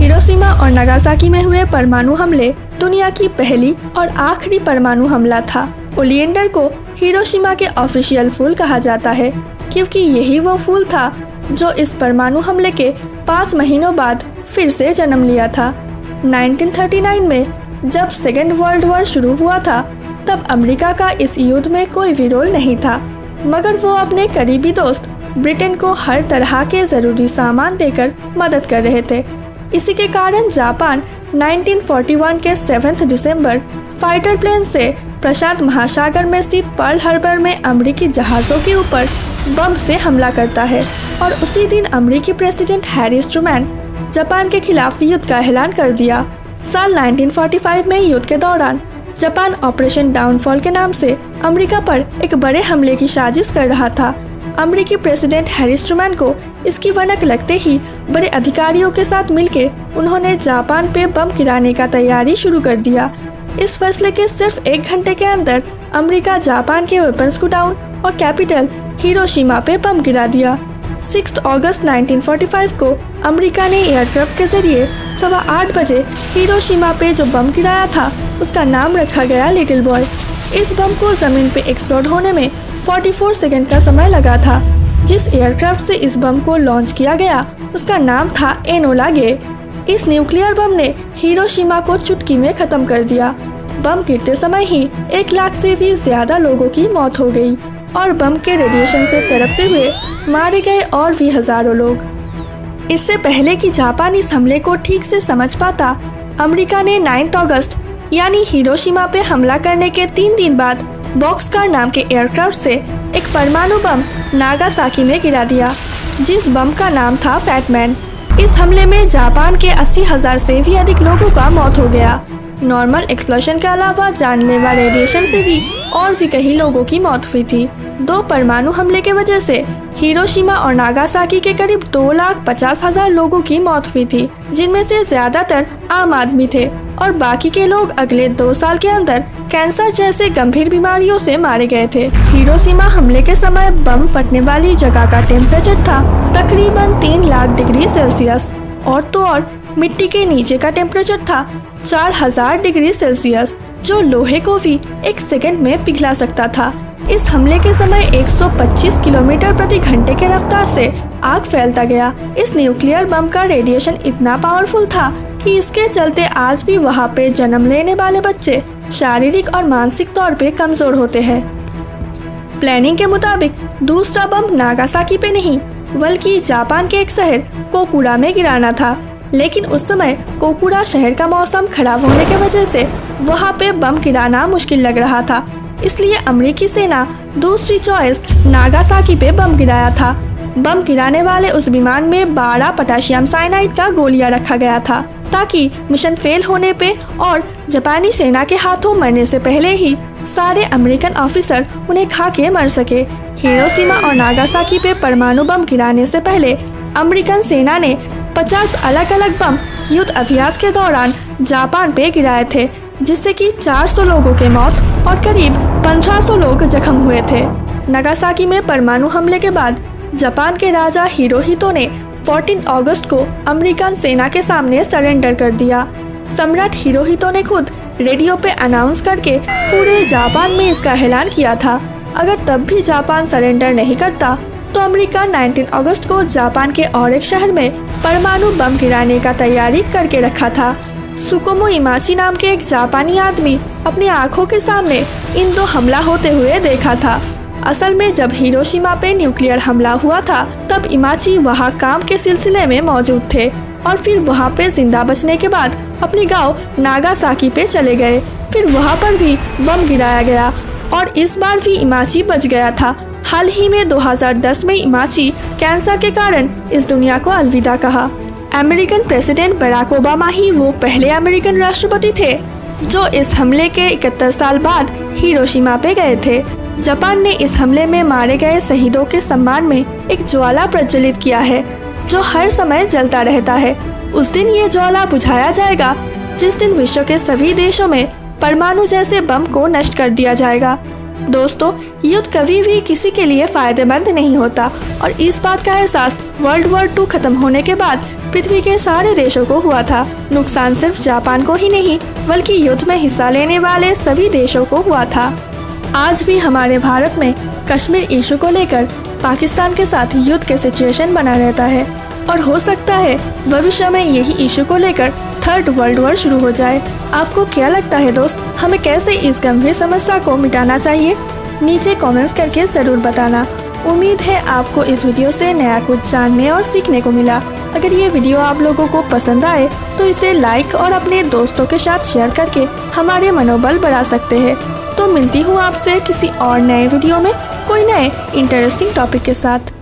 Hiroshima और Nagasaki में हुए परमाणु हमले दुनिया की पहली और आखिरी परमाणु हमला था। ओलिएंडर को हिरोशिमा के ऑफिशियल फूल कहा जाता है क्योंकि यही वो फूल था जो इस परमाणु हमले के 5 महीनों बाद फिर से जन्म लिया था। 1939 में जब सेकेंड वर्ल्ड वॉर शुरू हुआ था तब अमेरिका का इस युद्ध में कोई भी रोल नहीं था, मगर वो अपने करीबी दोस्त ब्रिटेन को हर तरह के ज़रूरी सामान देकर मदद कर रहे थे। इसी के कारण जापान 1941 के 7 दिसंबर फाइटर प्लेन से प्रशांत महासागर में स्थित पर्ल हार्बर में अमेरिकी जहाज़ों के ऊपर बम से हमला करता है और उसी दिन अमेरिकी प्रेसिडेंट हैरी ट्रूमैन जापान के खिलाफ युद्ध का ऐलान कर दिया। साल 1945 में युद्ध के दौरान जापान ऑपरेशन डाउनफॉल के नाम से अमेरिका पर एक बड़े हमले की साजिश कर रहा था। अमेरिकी प्रेसिडेंट हैरी ट्रूमैन को इसकी भनक लगते ही बड़े अधिकारियों के साथ मिलकर उन्होंने जापान पे बम गिराने का तैयारी शुरू कर दिया। इस फैसले के सिर्फ 1 घंटे के अंदर अमेरिका जापान के वेपन्स को डाउन और कैपिटल हिरोशिमा पे बम गिरा दिया। 6 अगस्त 1945 को अमेरिका ने एयरक्राफ्ट के जरिए 8:15 बजे हिरोशिमा पे जो बम गिराया था उसका नाम रखा गया लिटिल बॉय। इस बम को जमीन पे एक्सप्लोड होने में 44 सेकंड का समय लगा था। जिस एयरक्राफ्ट से इस बम को लॉन्च किया गया उसका नाम था एनोला गे। इस न्यूक्लियर बम ने हिरोशिमा को चुटकी में खत्म कर दिया। बम गिरते समय ही 1 लाख से भी ज्यादा लोगों की मौत हो गई और बम के रेडिएशन से तड़पते हुए मारे गए और भी हजारों लोग। इससे पहले कि जापान इस हमले को ठीक से समझ पाता, अमेरिका ने 9 अगस्त यानी हिरोशिमा पे हमला करने के 3 दिन बाद बॉक्सकार नाम के एयरक्राफ्ट से एक परमाणु बम नागासाकी में गिरा दिया, जिस बम का नाम था फैटमैन। इस हमले में जापान के 80,000 से भी अधिक लोगों का मौत हो गया। नॉर्मल एक्सप्लोजन के अलावा जानलेवा रेडिएशन से भी और भी कई लोगों की मौत हुई थी। 2 परमाणु हमले के वजह से हिरोशिमा और नागासाकी के करीब 2,50,000 लोगों की मौत हुई थी, जिनमें से ज्यादातर आम आदमी थे और बाकी के लोग अगले 2 साल के अंदर कैंसर जैसे गंभीर बीमारियों से मारे गए थे। हिरोशिमा हमले के समय बम फटने वाली जगह का टेम्परेचर था तकरीबन 3 लाख डिग्री सेल्सियस और तो और मिट्टी के नीचे का टेम्परेचर था 4000 डिग्री सेल्सियस, जो लोहे को भी 1 सेकंड में पिघला सकता था। इस हमले के समय 125 किलोमीटर प्रति घंटे के रफ्तार से आग फैलता गया। इस न्यूक्लियर बम का रेडिएशन इतना पावरफुल था कि इसके चलते आज भी वहाँ पे जन्म लेने वाले बच्चे शारीरिक और मानसिक तौर पे कमजोर होते हैं। प्लानिंग के मुताबिक दूसरा बम नागासाकी पे नहीं बल्कि जापान के एक शहर कोकुरा में गिराना था, लेकिन उस समय कोकुरा शहर का मौसम खराब होने की वजह से वहाँ पे बम गिराना मुश्किल लग रहा था। इसलिए अमेरिकी सेना दूसरी चॉइस नागासाकी पे बम गिराया था। बम गिराने वाले उस विमान में 12 पोटेशियम साइनाइड का गोलियां रखा गया था ताकि मिशन फेल होने पे और जापानी सेना के हाथों मरने से पहले ही सारे अमेरिकन ऑफिसर उन्हें खा के मर सके। हिरोशिमा और नागासाकी पे परमाणु बम गिराने से पहले अमेरिकन सेना ने 50 अलग अलग बम युद्ध अभ्यास के दौरान जापान पे गिराए थे, जिससे कि 400 लोगों के मौत और करीब 1500 लोग जख्म हुए थे। नागासाकी में परमाणु हमले के बाद जापान के राजा हिरोहितो ने 14 अगस्त को अमेरिकन सेना के सामने सरेंडर कर दिया। सम्राट हिरोहितो ने खुद रेडियो पे अनाउंस करके पूरे जापान में इसका ऐलान किया था। अगर तब भी जापान सरेंडर नहीं करता तो अमेरिका 19 अगस्त को जापान के और एक शहर में परमाणु बम गिराने का तैयारी करके रखा था। सुकोमो इमाची नाम के एक जापानी आदमी अपनी आंखों के सामने इन 2 हमला होते हुए देखा था। असल में जब हिरोशिमा पे न्यूक्लियर हमला हुआ था तब इमाची वहाँ काम के सिलसिले में मौजूद थे और फिर वहाँ पे जिंदा बचने के बाद अपने गांव नागासाकी पे चले गए। फिर वहाँ पर भी बम गिराया गया और इस बार भी इमाची बच गया था। हाल ही में 2010 में इमाची कैंसर के कारण इस दुनिया को अलविदा कहा। अमेरिकन प्रेसिडेंट बराक ओबामा ही वो पहले अमेरिकन राष्ट्रपति थे जो इस हमले के 71 साल बाद हिरोशिमा पे गए थे। जापान ने इस हमले में मारे गए शहीदों के सम्मान में एक ज्वाला प्रज्वलित किया है जो हर समय जलता रहता है। उस दिन ये ज्वाला बुझाया जाएगा जिस दिन विश्व के सभी देशों में परमाणु जैसे बम को नष्ट कर दिया जाएगा। दोस्तों, युद्ध कभी भी किसी के लिए फायदेमंद नहीं होता और इस बात का एहसास वर्ल्ड वॉर 2 खत्म होने के बाद पृथ्वी के सारे देशों को हुआ था। नुकसान सिर्फ जापान को ही नहीं बल्कि युद्ध में हिस्सा लेने वाले सभी देशों को हुआ था। आज भी हमारे भारत में कश्मीर इशू को लेकर पाकिस्तान के साथ युद्ध के सिचुएशन बना रहता है और हो सकता है भविष्य में यही इशू को लेकर थर्ड वर्ल्ड वॉर शुरू हो जाए। आपको क्या लगता है दोस्त, हमें कैसे इस गंभीर समस्या को मिटाना चाहिए? नीचे कमेंट्स करके जरूर बताना। उम्मीद है आपको इस वीडियो से नया कुछ जानने और सीखने को मिला। अगर ये वीडियो आप लोगों को पसंद आए तो इसे लाइक और अपने दोस्तों के साथ शेयर करके हमारे मनोबल बढ़ा सकते हैं। तो मिलती हूँ आपसे किसी और नए वीडियो में कोई नए इंटरेस्टिंग टॉपिक के साथ।